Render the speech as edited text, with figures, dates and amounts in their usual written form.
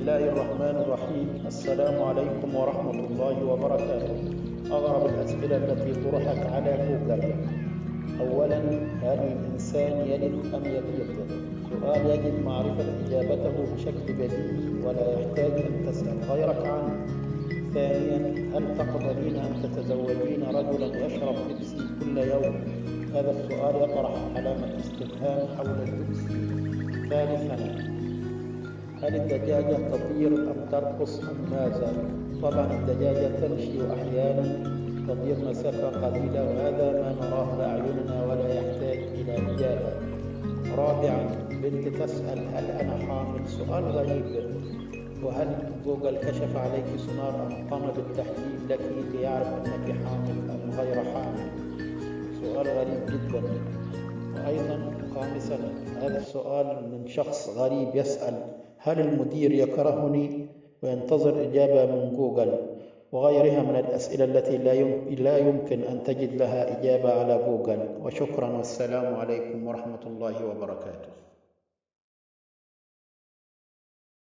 الله الرحمن الرحيم. السلام عليكم ورحمة الله وبركاته. أغرب الأسئلة التي طرحت على جوجل. أولا، هل الإنسان يلد أم يبيض؟ سؤال يجب معرفة إجابته بشكل بديهي ولا يحتاج أن تسأل غيرك عنه. ثانيا، هل تقبلين أن تتزوجين رجلا يشرب بيبسي كل يوم؟ هذا السؤال يطرح علامة استفهام حول البيبسي. ثالثا، هل الدجاجة تطير أم ترقص أم ماذا؟ طبعا الدجاجة تمشي وأحيانا تطير مسافة قليلة، وهذا ما نراه بأعيننا ولا يحتاج إلى إجابة. رابعا، بنت تسأل هل أنا حامل؟ سؤال غريب. وهل جوجل كشف عليك سونار أم قام بالتحليل لك ليعرف أنك حامل أم غير حامل؟ سؤال غريب جدا. وأيضا خامسا، هذا السؤال من شخص غريب يسأل هل المدير يكرهني؟ وينتظر إجابة من جوجل، وغيرها من الأسئلة التي لا يمكن أن تجد لها إجابة على جوجل. وشكرا والسلام عليكم ورحمة الله وبركاته.